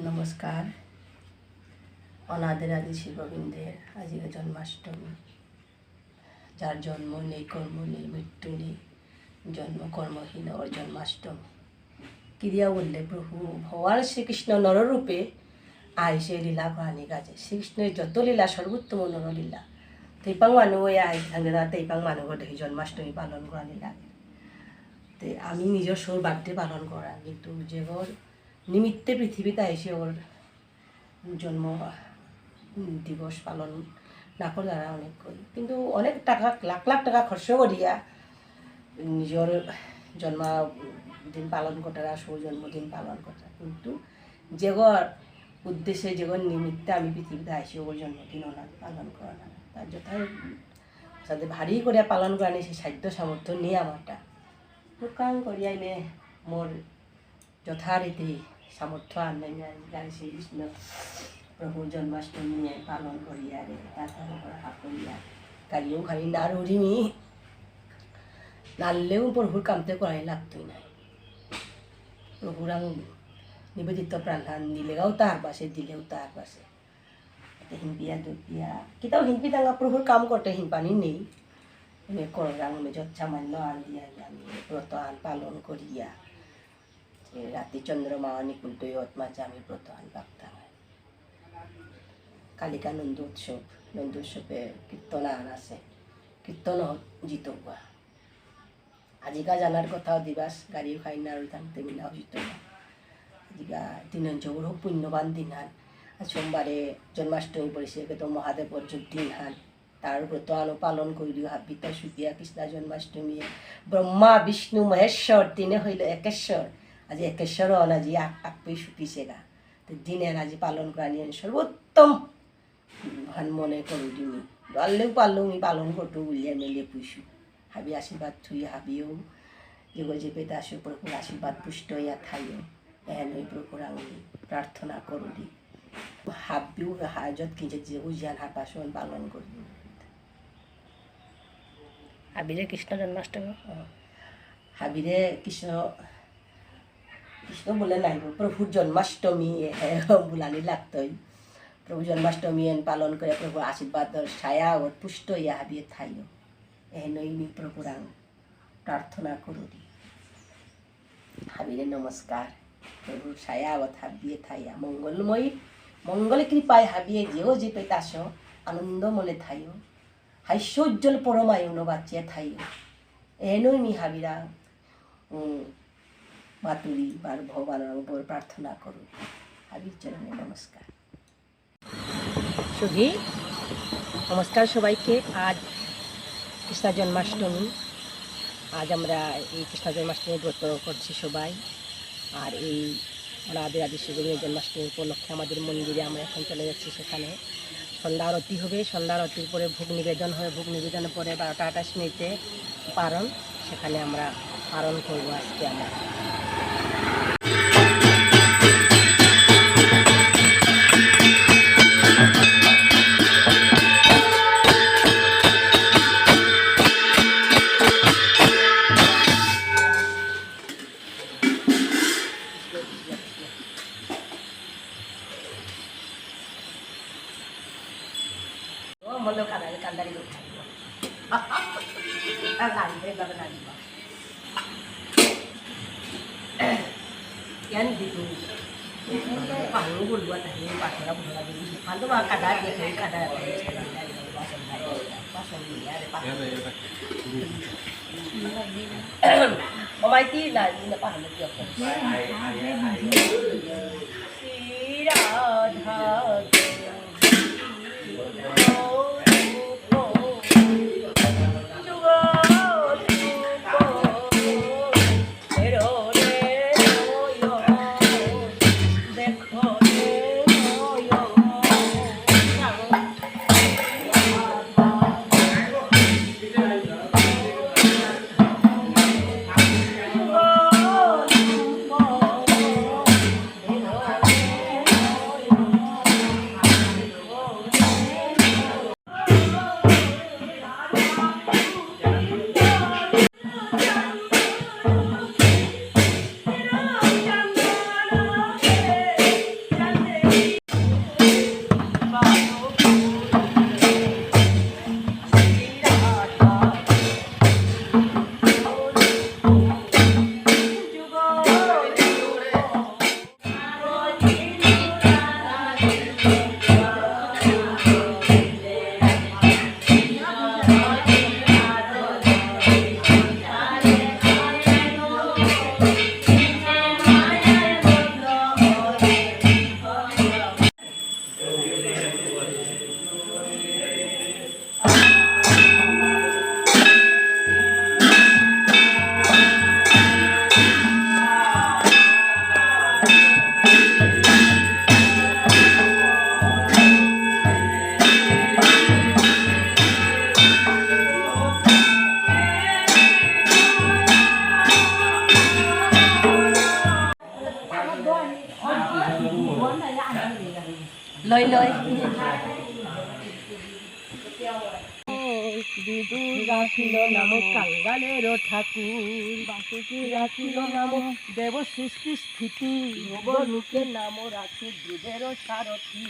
নমস্কার। অনাদের আদি শিব গোবিন্দের আজকে জন্মাষ্টমী। যার জন্ম নেই, কর্ম নেই, মৃত্যু নেই, জন্ম কর্মহীন ওর জন্মাষ্টমী। ক্রিয়া বললে প্রভু ভগবান শ্রীকৃষ্ণ নররূপে আইসে লীলা করানি কাজে। শ্রীকৃষ্ণের যত লীলা সর্বোত্তম নরলীলা। তৈপাং মানুহ আই থাকে না, তৈপাং মানুহ দেখি জন্মাষ্টমী পালন করানি লাগে। তো আমি নিজের সৌভাগ্যে পালন করা, কিন্তু যেগর নিমিত্তে পৃথিবীতে এসে ওর জন্ম দিবস পালন না করে তারা অনেক করি, কিন্তু অনেক টাকা লাখ লাখ টাকা খরচ করিয়া নিজের জন্মদিন পালন করা, সৌজন্মদিন পালন করা, কিন্তু যেগর উদ্দেশ্যে যেগর নিমিত্তে আমি পৃথিবীতে আসি ওর জন্মদিন পালন করা না, তার যথা সাথে ভারী করে পালন করা নেই, সে সাধ্য সামর্থ্য নিয়ে আমারটা কাম করিয়াই নে মোর যথারীতি সামর্থ্য আনাই গাড়ি শ্রীকৃষ্ণ প্রভুর জন্মাষ্টমী পালন করিয়া রে হাত করিয়া গাড়িও খালি না রুড়িমি নাললেও প্রভুর কামতে করাই লাগতোই নাই। প্রভুর নিবেদিত প্রাণান দিলেও তার পাশে, দিলেও তার পাশে হিনপিয়া দুপিয়া কিতাও হিনপি দাঙ্গা প্রভুর কাম করতে হিনপানি নেই। কররাং মেজত সামান্য আন দিয়া আমি ব্রত আন পালন করিয়া রাতি চন্দ্রমা নিকুল মাঝে আমি ব্রত আন পাকতাম। কালিকা নন্দ উৎসবে কীর্তন আন আছে, কীর্তন জিতবা আজিকা জানার কথাও দিবাস গাড়িও খাই না আর থাকতে মিলাও জিতবা। আজিকা দিনঞ্চগুর হোক পুণ্যবান দিন হান। সোমবারে জন্মাষ্টমী পড়েছে তো মহাদেবর দিন হান, তার ব্রত আনো পালন করিও হাবিতা সুপিয়া কৃষ্ণ জন্মাষ্টমী ব্রহ্মা বিষ্ণু মহেশ্বর দিনে হইল একেশ্বর। আজি একেশ্বর আজি আপই সুপিছে গা, তো দিনের আজি পালন করা নিয়ে সর্বোত্তম ভান মনে করু দিমি পারলেও আমি পালন করতো বুলিয়া মেলে পুষু হাবি আশীর্বাদ থুই হাবিও যেগো যে পেতে আসো প্রভুর আশীর্বাদ পুষ্ট ইয়া থাইও এহেন ওই প্রভুর আমি প্রার্থনা করু দি হাবিও হাজত কিনছে যে উজিয়ান হাপাসন পালন করি। হাবিরে কৃষ্ণ জন্মাষ্টমী, হাবিরে কৃষ্ণ বলে নাই প্রভুর জন্মাষ্টমী বুলানি লাগতই। প্রভু জন্মাষ্টমী পালন করে প্রভু আশীর্বাদ ছায়া ওর পুষ্ট ইয়া হাবিয়ে থাইও এনই প্রভুর প্রার্থনা করু দি। হাবিরে নমস্কার। প্রভুর ছায়া ওর হাবিয়ে থাইয়া মঙ্গলময়ী মঙ্গল কৃপায় হাবিয়ে যেও যে পেতাস আনন্দ মনে থাইও হাস্যোজ্জ্বল পরমায়ুন বাচ্চিয়া থাইও এনই মি হাবিরা বাতুরি বার ভগবানের উপর প্রার্থনা করুন। হাবির চরণে নমস্কার। শুধু নমস্কার সবাইকে। আজ কৃষ্ণ জন্মাষ্টমী, আজ আমরা এই কৃষ্ণ জন্মাষ্টমী ব্রত করছি সবাই। আর এই আমাদের আদি শিবগণের জন্মাষ্টমী উপলক্ষে আমাদের মন্দিরে আমরা এখন চলে যাচ্ছি, সেখানে সন্ধ্যা আরতি হবে। সন্ধ্যা আরতির পরে ভোগ নিবেদন হবে, ভোগ নিবেদনের পরে 12টা 28 মিনিটে পারণ, সেখানে আমরা পালন করবো আজকে আমরা। মনে কান্দারি yan dito paano gulwa tayo pasara bulan lagi ano ba kada dia kayak kada pasang dia Almighty là như là paano được Sri Radha লয় লয় বিদু রাখিল নাম কাঙ্গালের ঠাকুর, বাসুকি রাখিল নাম দেব সৃষ্টি স্থিতি, লোকের নাম রাখে ধ্রুবের সারথী।